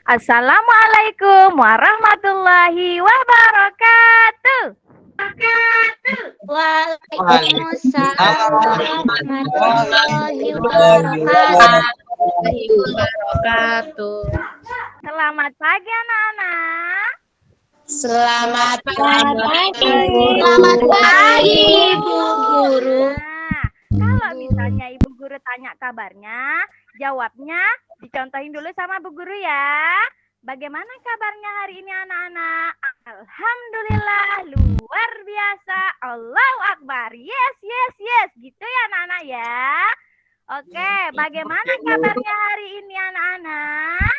Assalamualaikum warahmatullahi wabarakatuh. Waalaikumsalam warahmatullahi wabarakatuh. Selamat pagi anak-anak. Selamat pagi. Selamat pagi, Ibu Guru. Nah, kalau misalnya Ibu Guru tanya kabarnya, jawabnya dicontohin dulu sama Bu Guru ya. Bagaimana kabarnya hari ini anak-anak? Alhamdulillah, luar biasa. Allahu Akbar. Yes, yes, yes. Gitu ya anak-anak ya. Oke, bagaimana kabarnya hari ini anak-anak?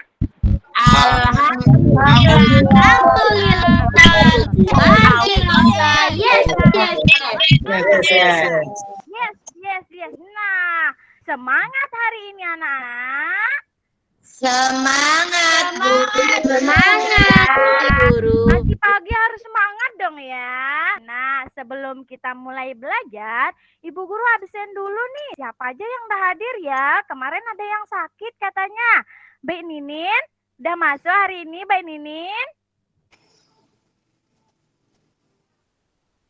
Alhamdulillah. Yes, yes, yes. Nah, semangat hari ini anak-anak. Semangat, Bu. Semangat, Bu Guru. Pagi-pagi harus semangat dong ya. Nah, sebelum kita mulai belajar, Ibu Guru absen dulu nih. Siapa aja yang udah hadir ya? Kemarin ada yang sakit katanya. Mbak Ninin, udah masuk hari ini Mbak Ninin?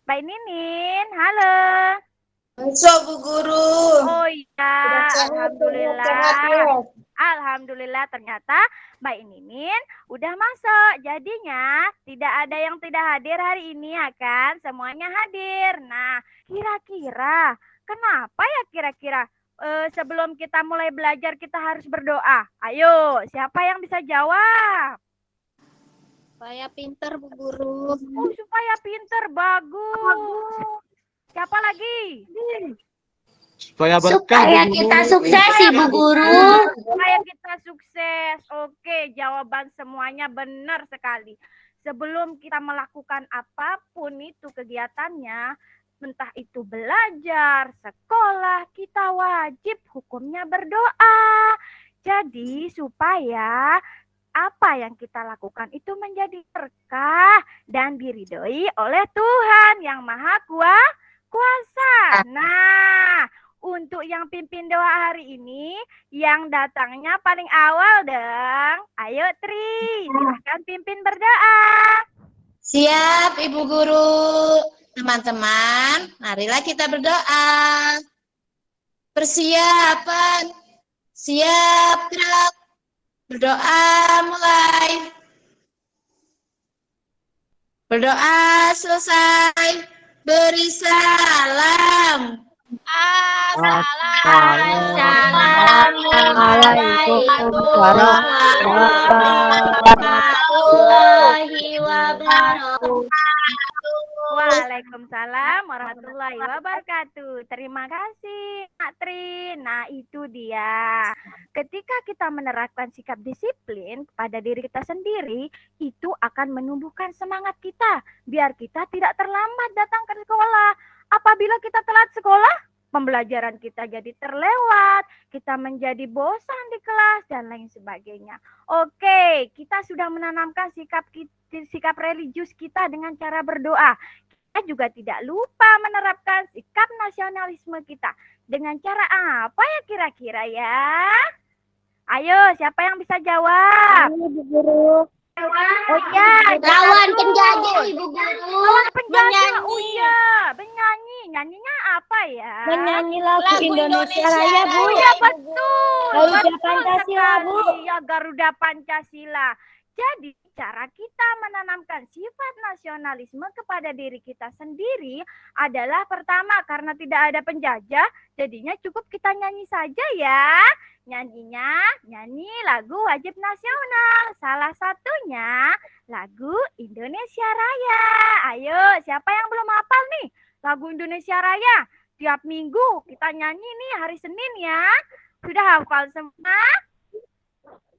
Mbak Ninin, halo. Masuk, Bu Guru. Oh iya, alhamdulillah. Alhamdulillah ternyata Mbak Ninin udah masuk. Jadinya tidak ada yang tidak hadir hari ini ya kan? Semuanya hadir. Nah, kira-kira kenapa ya kira-kira sebelum kita mulai belajar kita harus berdoa? Ayo, siapa yang bisa jawab? Supaya pinter, Bu Guru. Oh, supaya pinter, bagus. Siapa lagi? Supaya kita sukses, Ibu Guru. Supaya kita sukses. Oke, jawaban semuanya benar sekali. Sebelum kita melakukan apapun itu kegiatannya, entah itu belajar, sekolah, kita wajib hukumnya berdoa. Jadi supaya apa yang kita lakukan itu menjadi berkah dan diridhoi oleh Tuhan yang Maha Kuasa. Nah, untuk yang pimpin doa hari ini, yang datangnya paling awal dong. Ayo Tri, silakan pimpin berdoa. Siap, Ibu Guru. Teman-teman, marilah kita berdoa. Persiapan. Siap, gerak. Berdoa mulai. Berdoa selesai. Beri salam. Assalamualaikum warahmatullahi wabarakatuh. Waalaikumsalam warahmatullahi wabarakatuh. Terima kasih, Kak Tri. Nah, itu dia. Ketika kita menerapkan sikap disiplin pada diri kita sendiri, itu akan menumbuhkan semangat kita, biar kita tidak terlambat datang ke sekolah. Apabila kita telat sekolah, pembelajaran kita jadi terlewat, kita menjadi bosan di kelas, dan lain sebagainya. Oke, kita sudah menanamkan sikap religius kita dengan cara berdoa. Kita juga tidak lupa menerapkan sikap nasionalisme kita. Dengan cara apa ya kira-kira ya? Ayo, siapa yang bisa jawab? Ibu Guru. Oh iya, Lawan penjajah, Ibu Guru. penjajah. Oh iya, menyanyi. Nyanyinya apa ya? Menyanyi lagu Indonesia Raya, Bu. Oh iya, betul. Garuda Betul Pancasila, sekali. Bu. Ya, Garuda Pancasila. Jadi, cara kita menanamkan sifat nasionalisme kepada diri kita sendiri adalah pertama, karena tidak ada penjajah, jadinya cukup kita nyanyi saja ya. Nyanyinya, nyanyi lagu wajib nasional. Salah satunya lagu Indonesia Raya. Ayo, siapa yang belum hafal nih lagu Indonesia Raya? Tiap minggu kita nyanyi nih hari Senin ya. Sudah hafal semua?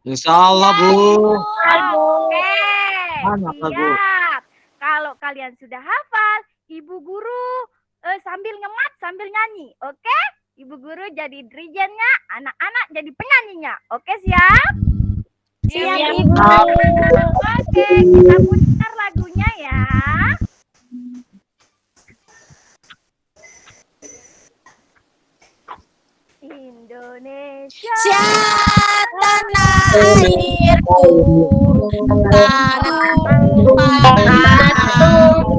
Insya Allah, Bu. Oke, Hafal, Bu. siap. Kalau kalian sudah hafal, Ibu Guru sambil ngemat, sambil nyanyi. Oke? Ibu Guru jadi dirijennya, anak-anak jadi penyanyinya. Oke, siap? Siap, Ibu. Oke, kita putar lagunya ya. Indonesia Tanah airku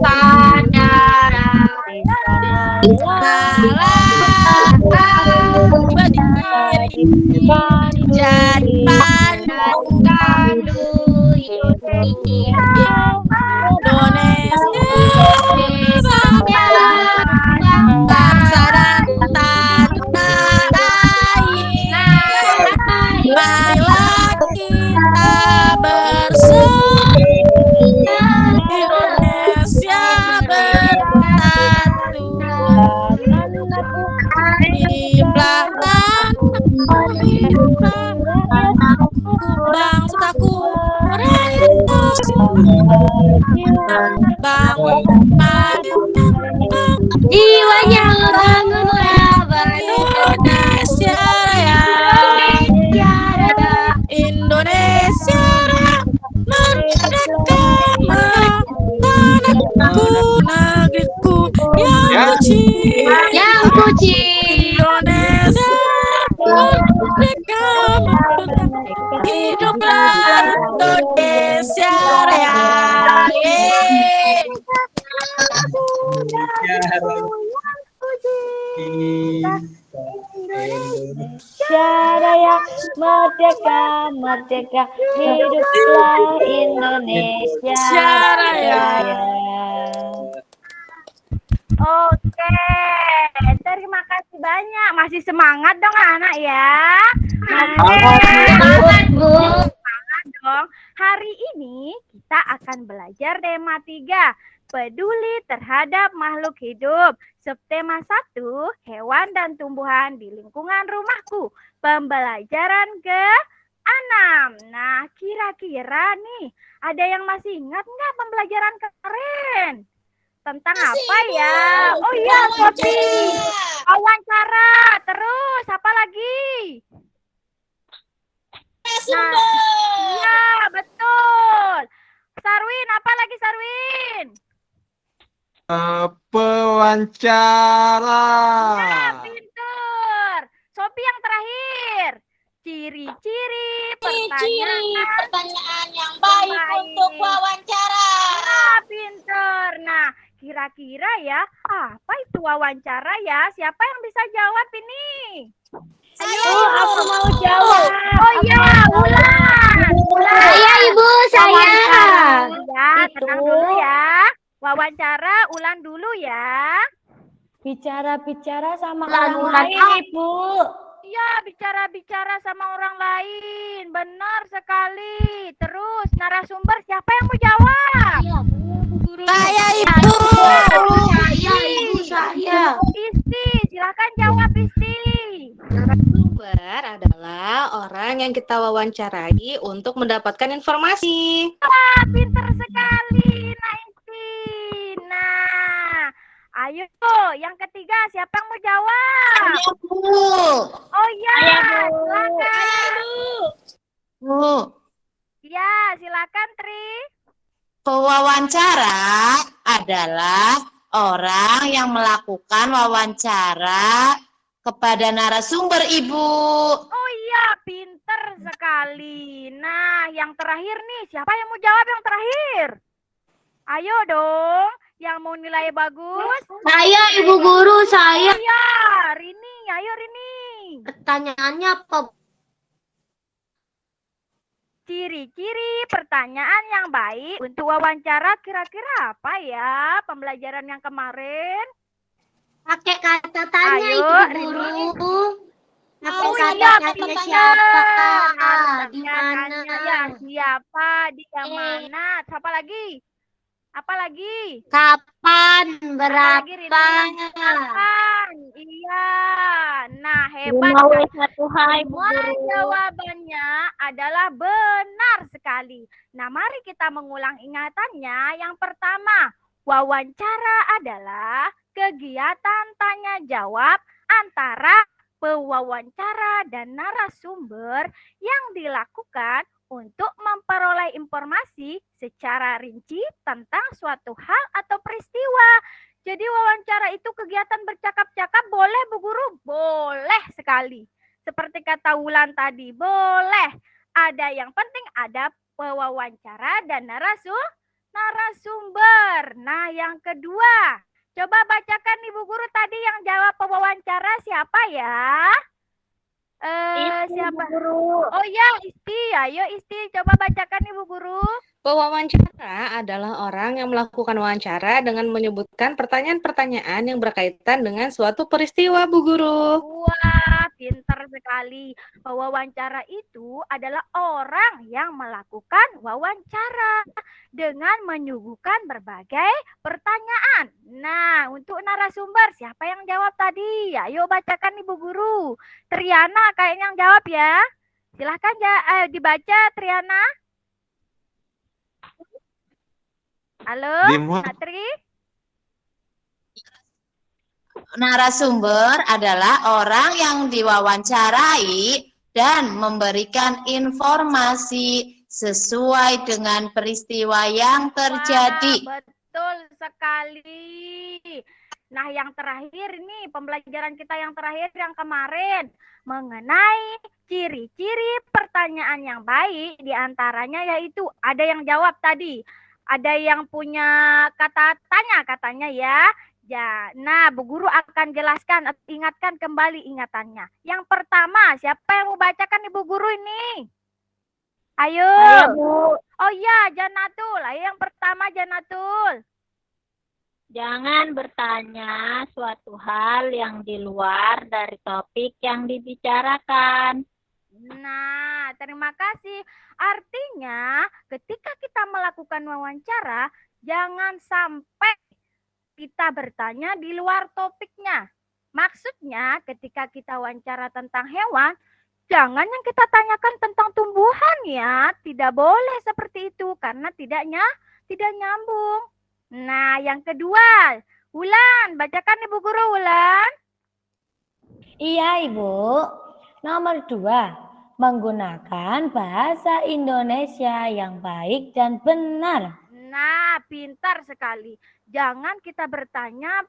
tanam pada berdiri jadi pandu Indonesia bangsa dan tanah air. Marilah kita bersatu, Indonesia bersatu di belakang bangsaku bangun jiwanya bangun Indonesia Raya, Indonesia Raya, merdeka tanahku negeriku yang kuci, Indonesia merdeka hiduplah Indonesia Raya. Indonesia Raya, merdeka, merdeka, hiduplah Indonesia Raya. Oke, terima kasih banyak. Masih semangat dong anak ya. Semangat, Bu. Semangat dong. Hari ini kita akan belajar tema 3. Peduli terhadap makhluk hidup. Subtema 1, hewan dan tumbuhan di lingkungan rumahku. Pembelajaran ke-6. Nah, kira-kira nih, ada yang masih ingat nggak pembelajaran kemarin? Tentang apa ya? Oh iya, Sofi. Wawancara. Terus, apa lagi? Nah, iya, betul. Sarwin, apa lagi Sarwin? Pewawancara. Nah, pintur. Sopi yang terakhir. Ciri-ciri Pertanyaan yang baik untuk wawancara. Nah, pintur. Nah, kira-kira ya, apa itu wawancara ya? Siapa yang bisa jawab ini? Ayo, Aku mau jawab. oh iya, Ulan. Saya, Ibu, saya. Ya, tenang dulu ya. Wawancara Ulan dulu ya. Bicara-bicara sama Ulan, orang Ulan. lain, Ibu. Iya, bicara-bicara sama orang lain. Benar sekali. Terus, narasumber siapa yang mau jawab? Saya Ibu. Saya, Ibu, saya. Isti, silakan jawab Isti. Narasumber adalah orang yang kita wawancarai untuk mendapatkan informasi. Wah, pinter sekali, Nah Isti. Nah, ayo, yang ketiga siapa yang mau jawab? Bu. Oh iya, silakan. Bu, Ya, silakan Tri. Pewawancara adalah orang yang melakukan wawancara kepada narasumber, Ibu. Oh iya, pinter sekali. Nah, yang terakhir nih, siapa yang mau jawab yang terakhir? Ayo dong, yang mau nilai bagus. Saya, Ibu Guru, saya. Iya, Rini, ayo Rini. Pertanyaannya apa? Ciri-ciri pertanyaan yang baik untuk wawancara kira-kira apa ya pembelajaran yang kemarin? Pakai kata tanya, Ayo, Ibu Guru. Pakai Oh kata iya, tanya pinter. siapa? Harus Di pakai mana? tanya ya, siapa, di mana, apa lagi? Apa lagi? Kapan? Apa lagi, Berapa? Kapan? Iya. Nah, hebat. Satu hai, Bu Semua Guru. jawabannya adalah benar sekali. Nah, mari kita mengulang ingatannya. Yang pertama, wawancara adalah kegiatan tanya jawab antara pewawancara dan narasumber yang dilakukan untuk memperoleh informasi secara rinci tentang suatu hal atau peristiwa. Jadi wawancara itu kegiatan bercakap-cakap, boleh Bu Guru? Boleh sekali. Seperti kata Wulan tadi, boleh. Ada yang penting ada pewawancara dan narasumber. Nah, yang kedua, coba bacakan Ibu Guru tadi yang jawab pewawancara siapa ya? Siapa? Guru. Oh ya, Isti. Ayo Isti, coba bacakan Ibu Guru. Pewawancara adalah orang yang melakukan wawancara dengan menyebutkan pertanyaan-pertanyaan yang berkaitan dengan suatu peristiwa, Bu Guru. Wah, pintar sekali. Pewawancara itu adalah orang yang melakukan wawancara dengan menyuguhkan berbagai pertanyaan. Nah, untuk narasumber, siapa yang jawab tadi? Ayo bacakan Ibu Guru. Triana kayaknya yang jawab ya. Silahkan dibaca Triana. Halo, Natri. Narasumber adalah orang yang diwawancarai dan memberikan informasi sesuai dengan peristiwa yang terjadi. Wah, betul sekali. Nah, yang terakhir nih, pembelajaran kita yang terakhir yang kemarin mengenai ciri-ciri pertanyaan yang baik, diantaranya yaitu ada yang jawab tadi. Ada yang punya kata tanya katanya ya. Nah, Bu Guru akan jelaskan, ingatkan kembali ingatannya. Yang pertama, siapa yang mau bacakan Ibu Guru ini? Ayo. Bu. Oh ya, Janatul. Ayo yang pertama Janatul. Jangan bertanya suatu hal yang di luar dari topik yang dibicarakan. Nah, terima kasih. Artinya, ketika kita melakukan wawancara, jangan sampai kita bertanya di luar topiknya. Maksudnya, ketika kita wawancara tentang hewan, jangan yang kita tanyakan tentang tumbuhan ya. Tidak boleh seperti itu karena tidak nyambung. Nah, yang kedua, Wulan, bacakan Ibu Guru Wulan. Iya, Ibu. Nomor 2, menggunakan bahasa Indonesia yang baik dan benar. Nah, pintar sekali. Jangan kita bertanya,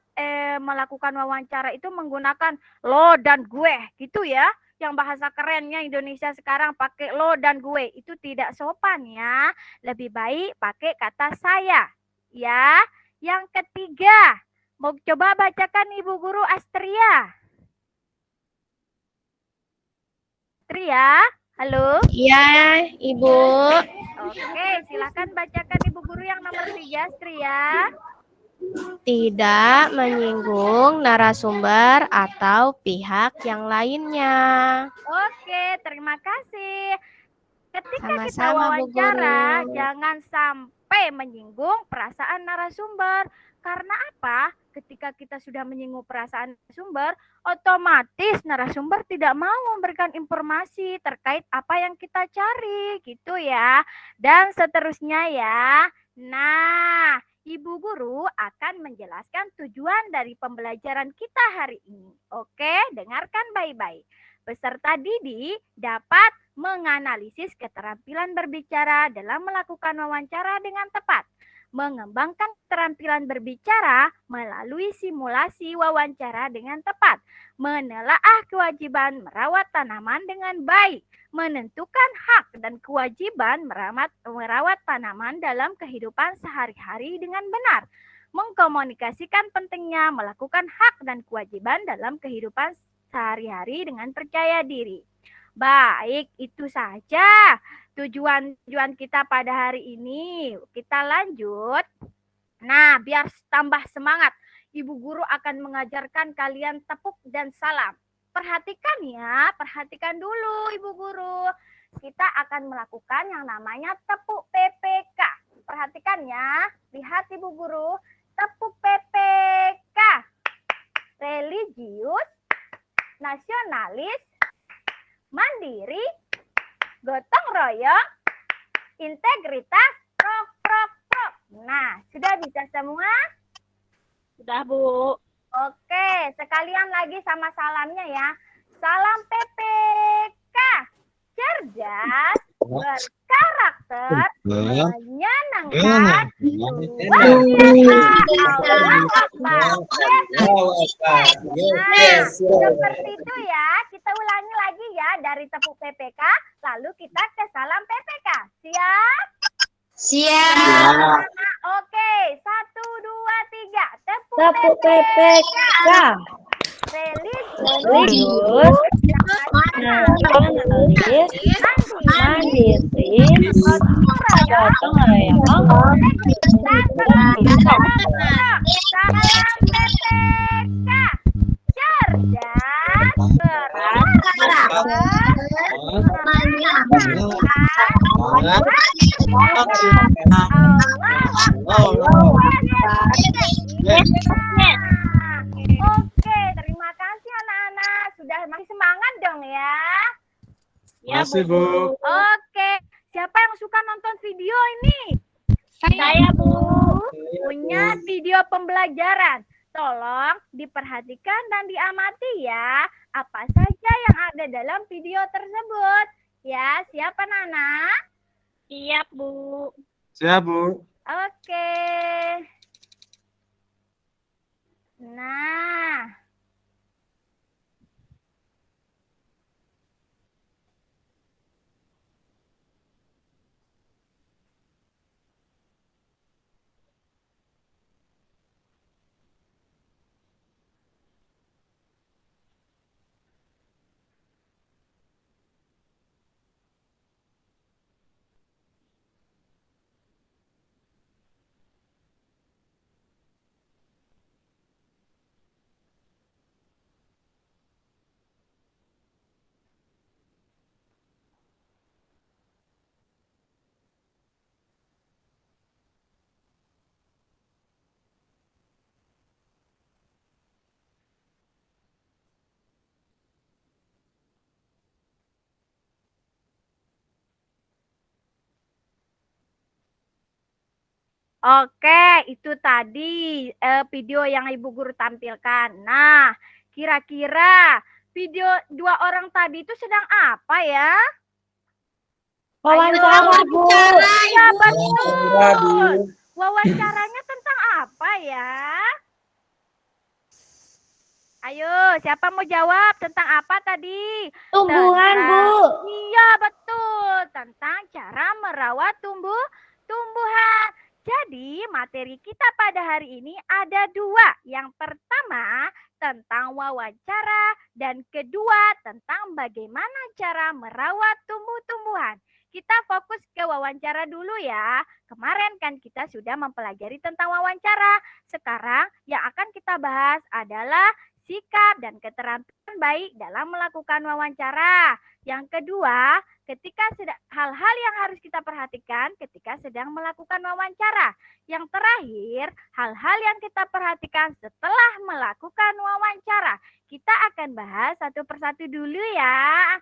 melakukan wawancara itu menggunakan lo dan gue, gitu ya. Yang bahasa kerennya Indonesia sekarang pakai lo dan gue. Itu tidak sopan ya. Lebih baik pakai kata saya. Ya. Yang ketiga, mau coba bacakan Ibu Guru Astria. Astria, halo? Iya, Ibu. Oke, silakan bacakan Ibu Guru yang nomor 3, Astria. Tidak menyinggung narasumber atau pihak yang lainnya. Oke, terima kasih. Ketika kita Sama-sama, Bu wawancara, Guru. jangan sampai menyinggung perasaan narasumber. Karena apa? Ketika kita sudah menyinggung perasaan narasumber, otomatis narasumber tidak mau memberikan informasi terkait apa yang kita cari, gitu ya. Dan seterusnya ya. Nah, Ibu Guru akan menjelaskan tujuan dari pembelajaran kita hari ini. Oke, dengarkan baik-baik. Peserta didik dapat menganalisis keterampilan berbicara dalam melakukan wawancara dengan tepat. Mengembangkan keterampilan berbicara melalui simulasi wawancara dengan tepat. Menelaah kewajiban merawat tanaman dengan baik. Menentukan hak dan kewajiban merawat tanaman dalam kehidupan sehari-hari dengan benar. Mengkomunikasikan pentingnya melakukan hak dan kewajiban dalam kehidupan sehari-hari dengan percaya diri. Baik, itu saja tujuan kita pada hari ini. Kita lanjut. Nah, biar tambah semangat, Ibu Guru akan mengajarkan kalian tepuk dan salam. Perhatikan ya, perhatikan dulu Ibu Guru. Kita akan melakukan yang namanya tepuk PPK. Perhatikan ya, lihat Ibu Guru. Tepuk PPK. Religius, nasionalis, mandiri, gotong royong, integritas, prok. Nah, sudah bisa semua? Sudah, Bu. Oke, sekalian lagi sama salamnya ya. Salam PPK. Cerdas, berkarakter, menyenangkan, luar biasa. Nah, seperti itu ya. Kita ulangi lagi ya dari tepuk PPK, lalu kita ke salam PPK. Siap? Siap. Oke, 1, 2, 3. Tepuk Tepuk PPK. Religius, nasionalis, mandiri, gotong royong, salam PPK. Cerdas, Oke, terima kasih anak-anak. Sudah masih semangat dong ya. Masih, Bu. Oke, siapa yang suka nonton video ini? Saya, Bu. Punya video pembelajaran. Tolong diperhatikan dan diamati ya. Apa saja yang ada dalam video tersebut. Ya, siap anak-anak? Siap, Bu. Siap, Bu. Oke. Nah. Oke, itu tadi video yang Ibu Guru tampilkan. Nah, kira-kira video dua orang tadi itu sedang apa ya? Wawancara, Bu. Ya, betul. Iya, Bu. Wawancaranya tentang apa ya? Ayo, siapa mau jawab tentang apa tadi? Tumbuhan, Bu. Iya, betul. Tentang cara merawat tumbuhan. Jadi, materi kita pada hari ini ada dua. Yang pertama, tentang wawancara. Dan kedua, tentang bagaimana cara merawat tumbuh-tumbuhan. Kita fokus ke wawancara dulu ya. Kemarin kan kita sudah mempelajari tentang wawancara. Sekarang yang akan kita bahas adalah sikap dan keterampilan baik dalam melakukan wawancara. Yang kedua, ketika hal-hal yang harus kita perhatikan ketika sedang melakukan wawancara. Yang terakhir, hal-hal yang kita perhatikan setelah melakukan wawancara. Kita akan bahas satu persatu dulu ya.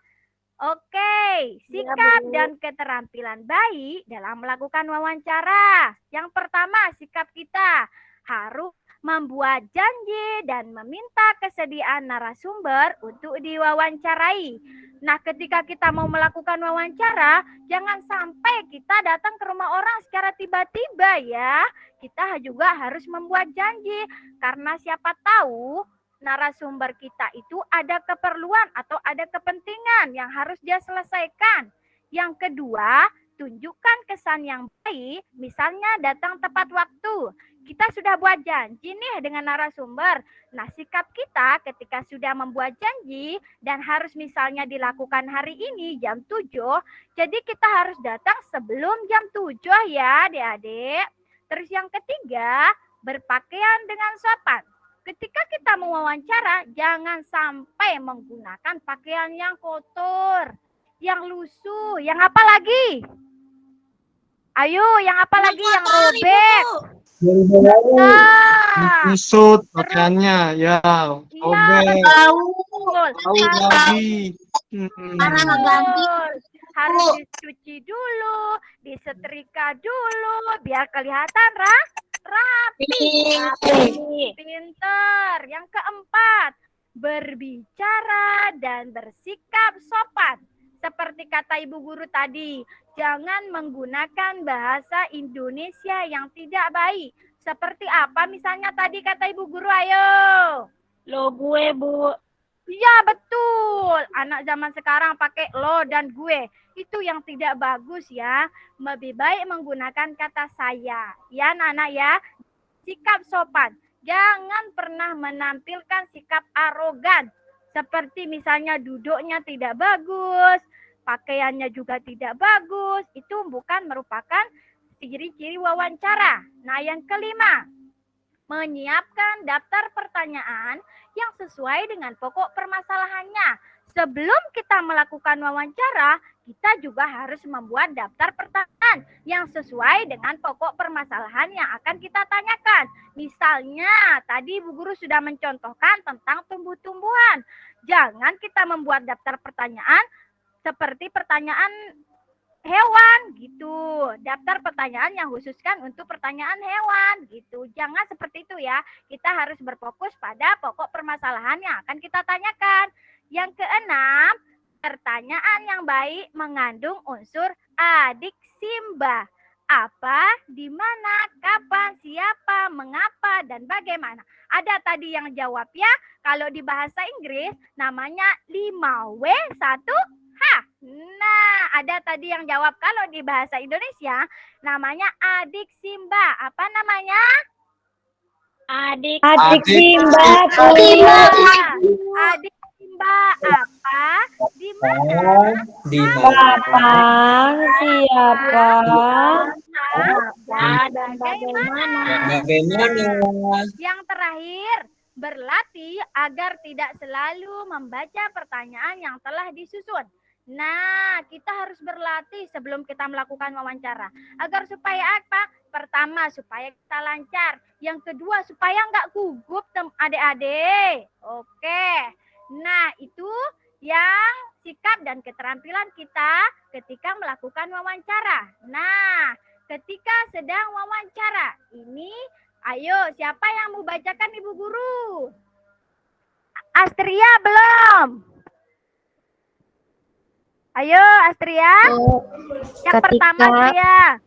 Oke, sikap dan keterampilan baik dalam melakukan wawancara. Yang pertama, sikap kita harus membuat janji dan meminta kesediaan narasumber untuk diwawancarai. Nah, ketika kita mau melakukan wawancara, jangan sampai kita datang ke rumah orang secara tiba-tiba ya. Kita juga harus membuat janji, karena siapa tahu narasumber kita itu ada keperluan atau ada kepentingan yang harus dia selesaikan. Yang kedua, tunjukkan kesan yang baik, misalnya datang tepat waktu. Kita sudah buat janji nih dengan narasumber. Nah, sikap kita ketika sudah membuat janji dan harus misalnya dilakukan hari ini jam 7, jadi kita harus datang sebelum jam 7 ya adik-adik. Terus yang ketiga, berpakaian dengan sopan. Ketika kita mau wawancara, jangan sampai menggunakan pakaian yang kotor, yang lusuh, yang apa lagi? Ayo, yang apa lagi? Yang robek. Nah, Kusut pakaiannya, ya. Sobek. betul. Tahu lagi. Betul. Harus dicuci dulu, disetrika dulu, biar kelihatan rapi. Pinter. Yang keempat, berbicara dan bersikap sopan. Seperti kata Ibu Guru tadi, jangan menggunakan bahasa Indonesia yang tidak baik. Seperti apa misalnya tadi kata Ibu Guru, ayo. Lo gue, Bu. Iya betul. Anak zaman sekarang pakai lo dan gue. Itu yang tidak bagus ya. Lebih baik menggunakan kata saya. Ya anak-anak ya. Sikap sopan. Jangan pernah menampilkan sikap arogan. Seperti misalnya duduknya tidak bagus. Pakaiannya juga tidak bagus. Itu bukan merupakan ciri-ciri wawancara. Nah yang kelima. Menyiapkan daftar pertanyaan yang sesuai dengan pokok permasalahannya. Sebelum kita melakukan wawancara, kita juga harus membuat daftar pertanyaan yang sesuai dengan pokok permasalahan yang akan kita tanyakan. Misalnya, tadi Bu Guru sudah mencontohkan tentang tumbuh-tumbuhan. Jangan kita membuat daftar pertanyaan seperti pertanyaan hewan gitu. Daftar pertanyaan yang khususkan untuk pertanyaan hewan gitu. Jangan seperti itu ya. Kita harus berfokus pada pokok permasalahan yang akan kita tanyakan. Yang keenam, pertanyaan yang baik mengandung unsur adik simba. Apa, di mana, kapan, siapa, mengapa, dan bagaimana. Ada tadi yang jawab ya. Kalau di bahasa Inggris namanya 5W1H. Nah, ada tadi yang jawab. Kalau di bahasa Indonesia namanya adik simba. Apa namanya? Adik Simba, Adik simba. Apa? Di mana? Kapan, siapa, Dan bagaimana? Yang terakhir, berlatih agar tidak selalu membaca pertanyaan yang telah disusun. Nah, kita harus berlatih sebelum kita melakukan wawancara. Agar supaya apa? Pertama, supaya kita lancar. Yang kedua, supaya nggak gugup adik-adik. Oke. Nah, itu yang sikap dan keterampilan kita ketika melakukan wawancara. Nah, ketika sedang wawancara, ini ayo siapa yang mau bacakan Ibu Guru? Astria belum? Ayo Astria. Yang pertama Astria.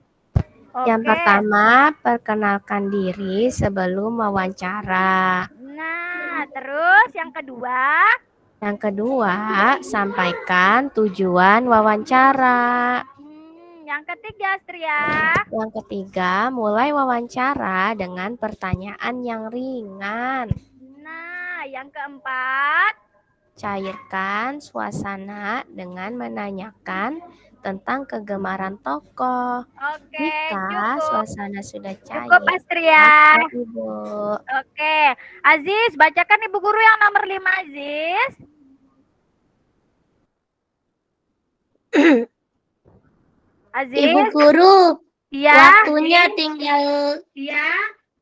Yang Oke. pertama, perkenalkan diri sebelum wawancara. Nah, terus yang kedua. Yang kedua, sampaikan tujuan wawancara. Yang ketiga Astria. Yang ketiga, mulai wawancara dengan pertanyaan yang ringan. Nah, yang keempat. Cairkan suasana dengan menanyakan tentang kegemaran tokoh. Oke, Jika cukup. suasana sudah cair, Cukup Astria. maka Ibu. Oke, Aziz, bacakan Ibu Guru yang nomor 5, Aziz. Aziz. Ibu Guru, Iya.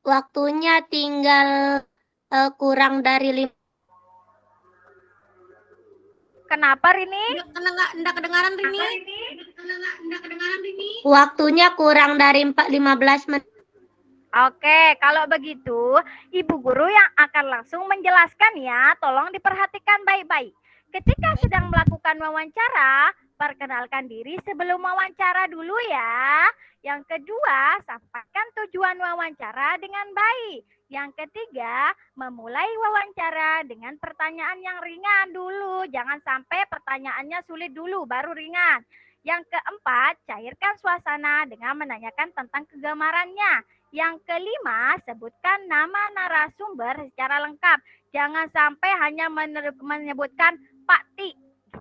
waktunya tinggal kurang dari 5. Kenapa Rini? Enggak kedengaran Rini. Waktunya kurang dari 15 menit. Oke, kalau begitu Ibu Guru yang akan langsung menjelaskan ya. Tolong diperhatikan baik-baik. Ketika sedang melakukan wawancara, perkenalkan diri sebelum wawancara dulu ya. Yang kedua, sampaikan tujuan wawancara dengan baik. Yang ketiga, memulai wawancara dengan pertanyaan yang ringan dulu. Jangan sampai pertanyaannya sulit dulu, baru ringan. Yang keempat, cairkan suasana dengan menanyakan tentang kegemarannya. Yang kelima, sebutkan nama narasumber secara lengkap. Jangan sampai hanya menyebutkan Pak Ti.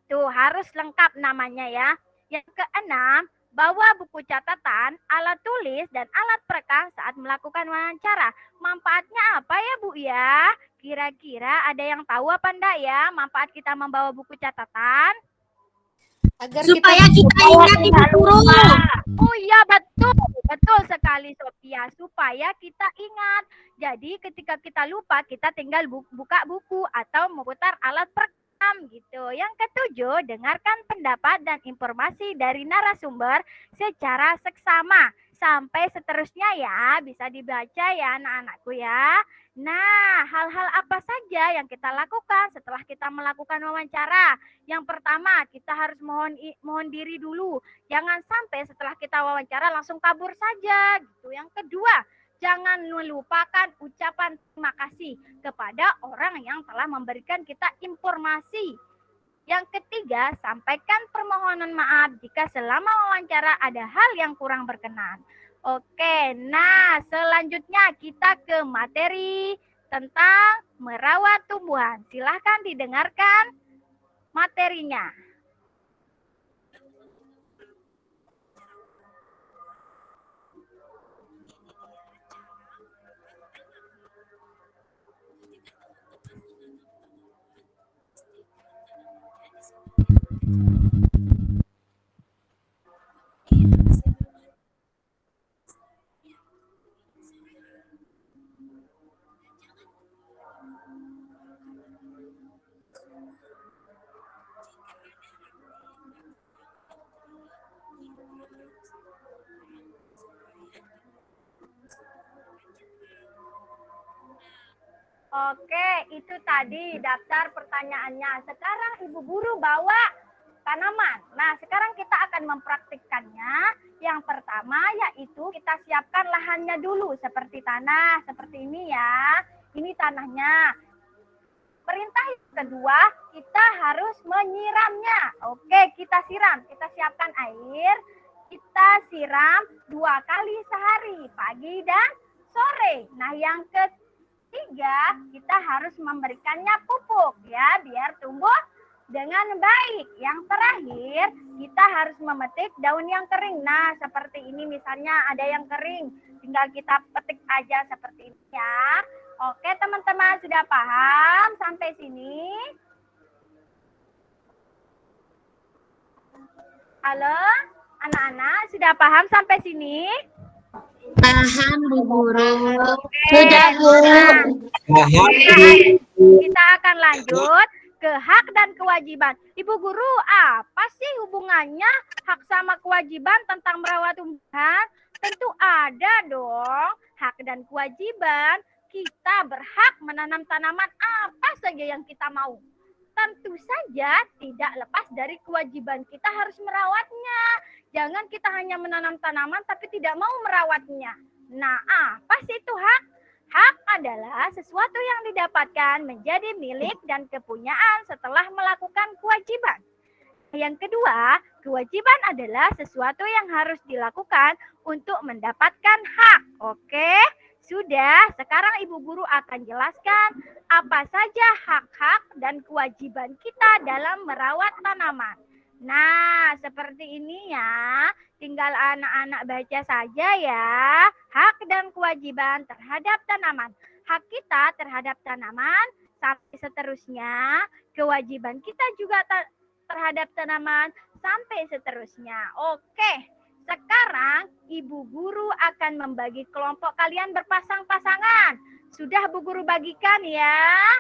Itu harus lengkap namanya ya. Yang keenam, bawa buku catatan, alat tulis, dan alat perekam saat melakukan wawancara. Manfaatnya apa ya Bu ya? Kira-kira ada yang tahu apa enggak ya manfaat kita membawa buku catatan? Supaya kita ingat Ibu Guru. Oh iya betul, betul sekali Sophia. Supaya kita ingat. Jadi ketika kita lupa kita tinggal buka buku atau memutar alat perekam gitu. Yang ketujuh, dengarkan pendapat dan informasi dari narasumber secara seksama. Sampai seterusnya ya, bisa dibaca ya anak-anakku ya. Nah, hal-hal apa saja yang kita lakukan setelah kita melakukan wawancara? Yang pertama, kita harus mohon diri dulu. Jangan sampai setelah kita wawancara langsung kabur saja gitu. Yang kedua, Jangan melupakan ucapan terima kasih kepada orang yang telah memberikan kita informasi. Yang ketiga, sampaikan permohonan maaf jika selama wawancara ada hal yang kurang berkenan. Oke, nah selanjutnya kita ke materi tentang merawat tumbuhan. Silahkan didengarkan materinya. Oke, itu tadi daftar pertanyaannya. Sekarang Ibu Guru bawa tanaman. Nah, sekarang kita akan mempraktikkannya. Yang pertama yaitu kita siapkan lahannya dulu. Seperti tanah, seperti ini ya. Ini tanahnya. Perintah kedua, kita harus menyiramnya. Oke, kita siram. Kita siapkan air. Kita siram 2 kali sehari, pagi dan sore. Nah, yang ketiga, kita harus memberikannya pupuk ya, biar tumbuh dengan baik. Yang terakhir, kita harus memetik daun yang kering. Nah, seperti ini misalnya ada yang kering, tinggal kita petik aja seperti ini ya. Oke, teman-teman sudah paham sampai sini? Halo, anak-anak sudah paham sampai sini? Paham, Bu Guru. Sudah, Bu. Kita akan lanjut ke hak dan kewajiban. Ibu Guru, apa sih hubungannya hak sama kewajiban tentang merawat tumbuhan? Tentu ada dong hak dan kewajiban. Kita berhak menanam tanaman apa saja yang kita mau. Tentu saja tidak lepas dari kewajiban kita harus merawatnya. Jangan kita hanya menanam tanaman tapi tidak mau merawatnya. Nah, apa sih itu hak? Hak adalah sesuatu yang didapatkan menjadi milik dan kepunyaan setelah melakukan kewajiban. Yang kedua, kewajiban adalah sesuatu yang harus dilakukan untuk mendapatkan hak. Oke, sudah. Sekarang Ibu Guru akan jelaskan apa saja hak-hak dan kewajiban kita dalam merawat tanaman. Nah, seperti ini ya. Tinggal anak-anak baca saja ya. Hak dan kewajiban terhadap tanaman. Hak kita terhadap tanaman sampai seterusnya. Kewajiban kita juga terhadap tanaman sampai seterusnya. Oke, sekarang Ibu Guru akan membagi kelompok kalian berpasang-pasangan. Sudah Bu Guru bagikan ya.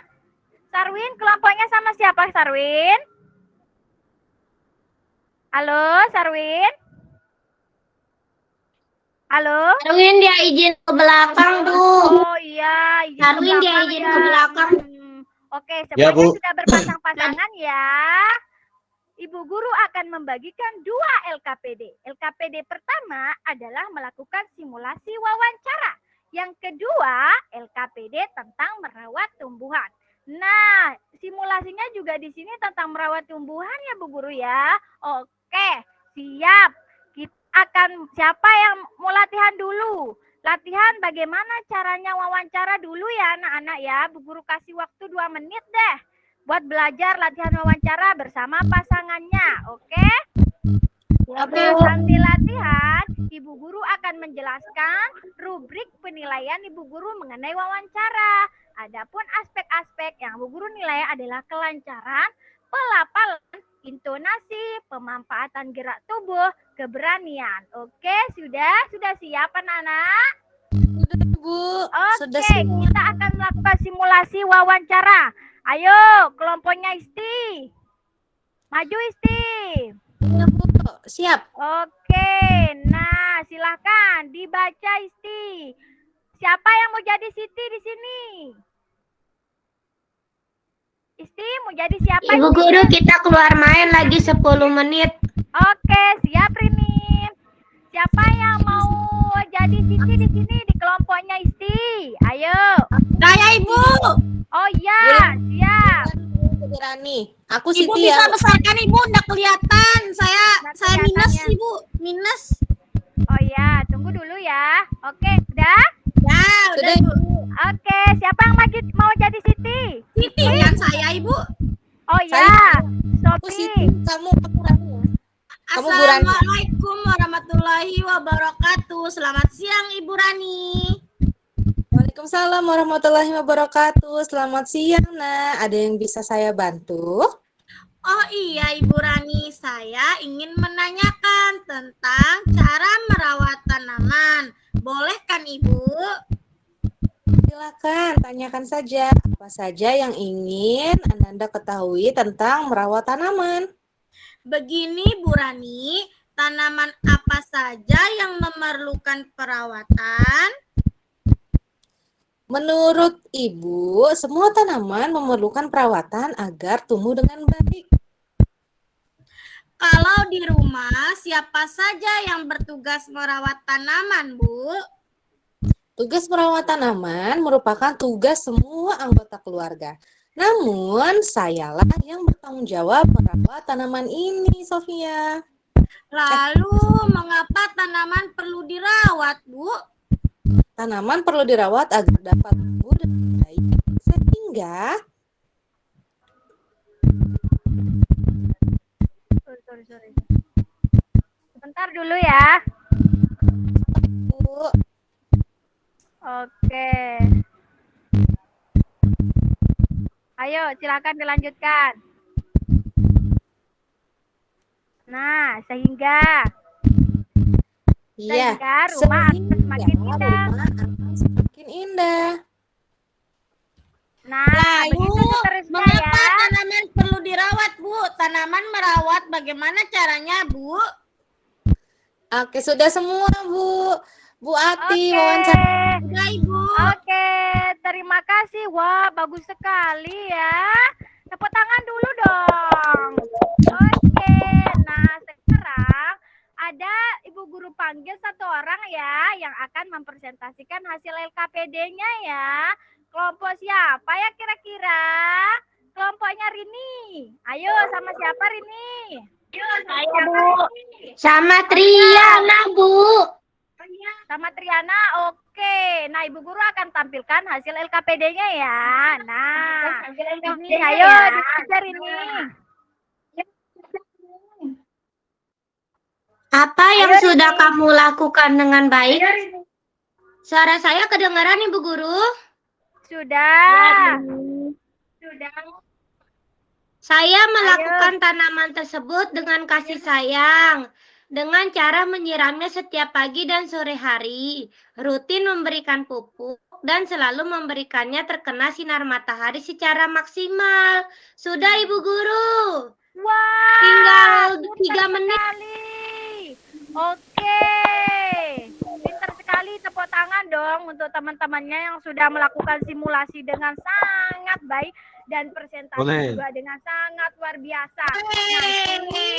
Sarwin, kelompoknya sama siapa Sarwin? Halo, Sarwin? Halo? Sarwin dia izin ke belakang, Bu. Oh iya, izin Sarwin ke dia belakang izin ya. ke belakang. Oke, Ya, semuanya Bu. sudah berpasang-pasangan ya. Ibu Guru akan membagikan 2 LKPD. LKPD pertama adalah melakukan simulasi wawancara. Yang kedua, LKPD tentang merawat tumbuhan. Nah, simulasinya juga di sini tentang merawat tumbuhan ya Bu Guru ya. Oke, siap. Kita akan siapa yang mau latihan dulu? Latihan bagaimana caranya wawancara dulu ya anak-anak ya. Bu Guru kasih waktu 2 menit deh buat belajar latihan wawancara bersama pasangannya. Oke? Oke, sambil latihan, Ibu Guru akan menjelaskan rubrik penilaian Ibu Guru mengenai wawancara. Adapun aspek-aspek yang Bu Guru nilai adalah kelancaran, pelafalan, intonasi, pemanfaatan gerak tubuh, keberanian. Oke, sudah siap anak-anak? Sudah, Bu. Oke, kita akan melakukan simulasi wawancara. Ayo, kelompoknya Isti. Maju Isti. Ya, Bu. Siap. Oke, nah silahkan dibaca Isti. Siapa yang mau jadi Siti di sini? Isti mau jadi siapa? Ibu Isti? Guru, kita keluar main lagi 10 menit. Oke, siap Rini. siapa yang mau jadi Siti di sini di kelompoknya Isti? Ayo. Saya Ibu. Oh iya, siap. Ibu Rani. Aku Ibu Siti bisa ya. besarkan Ibu, udah kelihatan. Saya Nggak minus kelihatannya. Ibu, minus. Oh iya, tunggu dulu ya. Oke, udah? Ya, udah Sudah. Ibu. Oke, siapa yang mau jadi Siti? Siti kan saya Ibu. Oh iya, Aku Siti, Sophie. kamu Rani ya. Kamu Bu Rani. Assalamualaikum warahmatullahi wabarakatuh. Selamat siang Ibu Rani. Waalaikumsalam warahmatullahi wabarakatuh. Selamat siang, Nak. Ada yang bisa saya bantu? Oh iya Ibu Rani, saya ingin menanyakan tentang cara merawat tanaman. Boleh kan Ibu? Silakan, tanyakan saja. Apa saja yang ingin Anda ketahui tentang merawat tanaman? Begini Bu Rani, tanaman apa saja yang memerlukan perawatan? Menurut Ibu, semua tanaman memerlukan perawatan agar tumbuh dengan baik. Kalau di rumah, siapa saja yang bertugas merawat tanaman, Bu? Tugas merawat tanaman merupakan tugas semua anggota keluarga. Namun, sayalah yang bertanggung jawab merawat tanaman ini, Sofia. Lalu, mengapa tanaman perlu dirawat, Bu? Tanaman perlu dirawat agar dapat tumbuh dengan baik, sehingga Sorry. Sebentar dulu ya. Bu, Oke. Ayo, silakan dilanjutkan. Nah, sehingga iya, rumah akan semakin indah. rumah akan semakin indah. Nah, Lalu, begitu seterusnya mengapa ya. tanaman perlu dirawat, Bu? Tanaman merawat bagaimana caranya, Bu? Oke, sudah semua, Bu. Bu Ati, Oke. wawancara. Sudah, Ibu. Oke, terima kasih. Wah, bagus sekali ya. Tepuk tangan dulu dong. Oke, nah sekarang ada Ibu Guru panggil satu orang ya yang akan mempresentasikan hasil LKPD-nya ya. Kelompok siapa ya kira-kira? Kelompoknya Rini. Ayo, sama siapa Rini? Saya Bu. Sama Triana Bu. Sama Triana, oke. Nah, Ibu Guru akan tampilkan hasil LKPD-nya ya. Nah, ini ayo dikejar ini. Apa yang Ayo, sudah Rini. kamu lakukan dengan baik? Suara saya kedengaran Ibu Guru? Sudah. Saya melakukan tanaman tersebut dengan kasih sayang, dengan cara menyiramnya setiap pagi dan sore hari, rutin memberikan pupuk, dan selalu memberikannya terkena sinar matahari secara maksimal. Sudah Ibu Guru. Wah, Tinggal pintar 3 menit. sekali. Oke. Pintar sekali, tepuk tangan dong untuk teman-temannya yang sudah melakukan simulasi dengan sangat baik dan presentasi Boleh. juga dengan sangat luar biasa. Nanti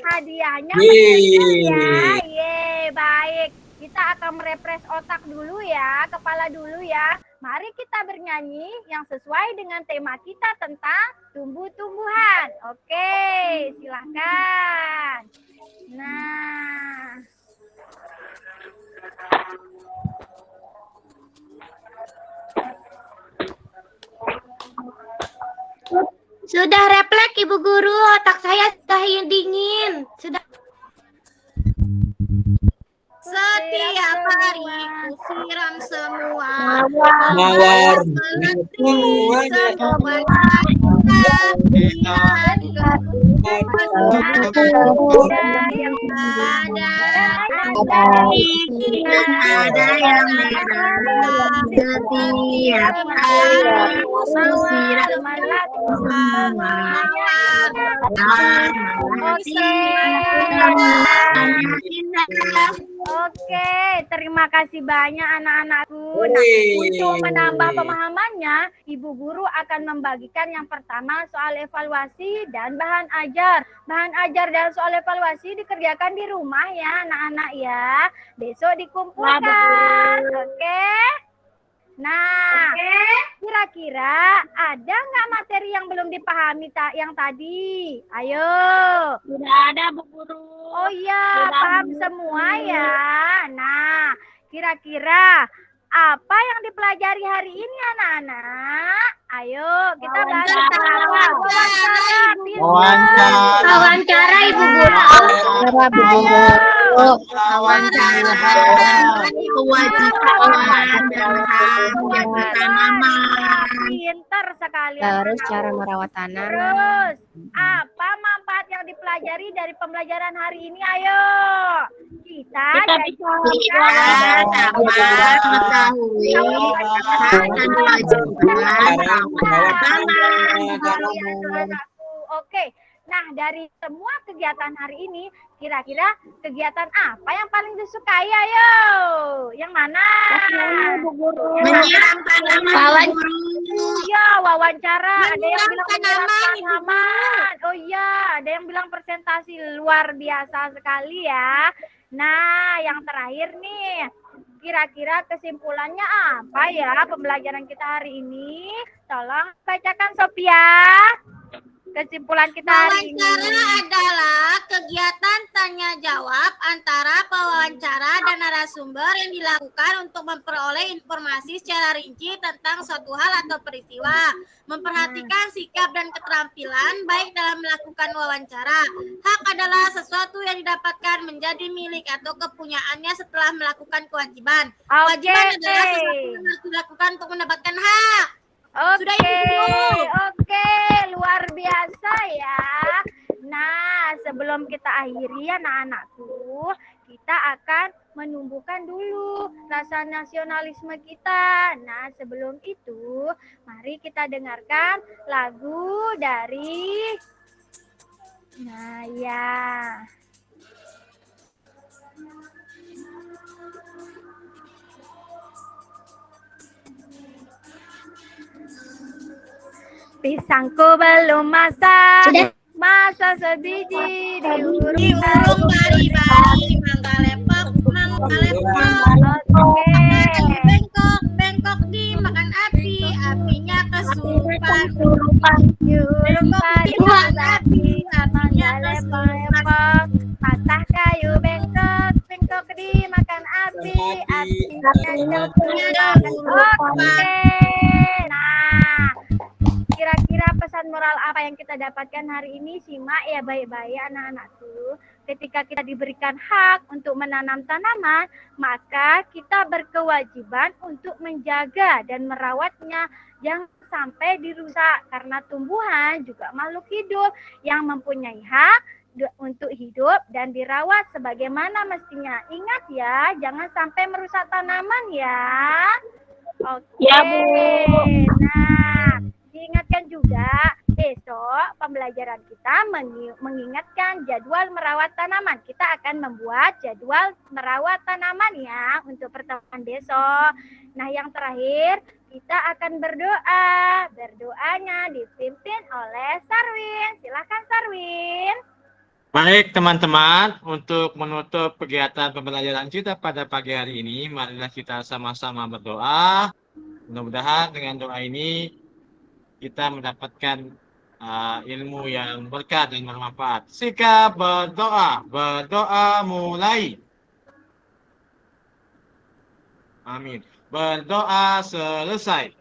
hadiahnya Yeay. ya. Yeay, baik. Kita akan merefresh otak dulu ya, kepala dulu ya. Mari kita bernyanyi yang sesuai dengan tema kita tentang tumbuh-tumbuhan. Oke, silakan. Nah, Sudah refleks Ibu Guru, otak saya sudah dingin. Sudah. Setiap hari ku siram semua Mawar. semua ada yang merah setiap hari ku siram Oke. Oke, terima kasih banyak anak-anakku. Nah, untuk menambah pemahamannya, Ibu Guru akan membagikan yang pertama soal evaluasi dan bahan ajar. Bahan ajar dan soal evaluasi dikerjakan di rumah ya anak-anak ya. Besok dikumpulkan. Oke? Nah, kira-kira ada nggak materi yang belum dipahami yang tadi? Ayo. Sudah ada, Bu Guru. Oh iya, paham semua ya. Nah, kira-kira apa yang dipelajari hari ini anak-anak? Ayo, kita bahas tentang apa? Wawancara. Pintar. Wawancara, Ibu Guru. Pintar sekali. Terus cara merawat tanaman. Terus, apa manfaat yang dipelajari dari pembelajaran hari ini? Ayo, kita bisa mengetahui dan kewajiban Oke, nah dari semua kegiatan hari ini, kira-kira kegiatan apa yang paling disukai? Ayo, yang mana? menyiram tanaman. Iya, wawancara. Ada yang bilang tanaman. Oh iya, ada yang bilang presentasi. Luar biasa sekali ya. Nah, yang terakhir nih, kira-kira kesimpulannya apa ya pembelajaran kita hari ini? Tolong bacakan Sophia. Kesimpulan kita hari ini. Wawancara adalah kegiatan tanya jawab antara pewawancara dan narasumber yang dilakukan untuk memperoleh informasi secara rinci tentang suatu hal atau peristiwa, memperhatikan sikap dan keterampilan baik dalam melakukan wawancara. Hak adalah sesuatu yang didapatkan menjadi milik atau kepunyaannya setelah melakukan kewajiban. Kewajiban adalah sesuatu yang harus dilakukan untuk mendapatkan hak. Oke, luar biasa ya. Nah, sebelum kita akhiri anak-anakku, kita akan menumbuhkan dulu rasa nasionalisme kita. Nah, sebelum itu, mari kita dengarkan lagu dari Pisangku belum masak, masa sebiji diurung bari-bari, mangga lepok. Bengkok dimakan api, apinya kesurupan. Diurung bari api, apinya lepok. Patah kayu bengkok dimakan api, apinya kesurupan. Oke. Nah, kira-kira pesan moral apa yang kita dapatkan hari ini? Simak ya baik-baik anak-anakku. Ketika kita diberikan hak untuk menanam tanaman, maka kita berkewajiban untuk menjaga dan merawatnya. Jangan sampai dirusak karena tumbuhan juga makhluk hidup yang mempunyai hak untuk hidup dan dirawat sebagaimana mestinya. Ingat ya, jangan sampai merusak tanaman ya. Oke. Ya, Bu. Nah, diingatkan juga besok pembelajaran kita mengingatkan jadwal merawat tanaman. Kita akan membuat jadwal merawat tanaman ya untuk pertemuan besok. Nah, yang terakhir kita akan berdoa. Berdoanya dipimpin oleh Sarwin. Silakan Sarwin. Baik teman-teman, untuk menutup kegiatan pembelajaran kita pada pagi hari ini, marilah kita sama-sama berdoa. Mudah-mudahan dengan doa ini kita mendapatkan ilmu yang berkah dan bermanfaat. Sikap berdoa, berdoa mulai. Amin. Berdoa selesai.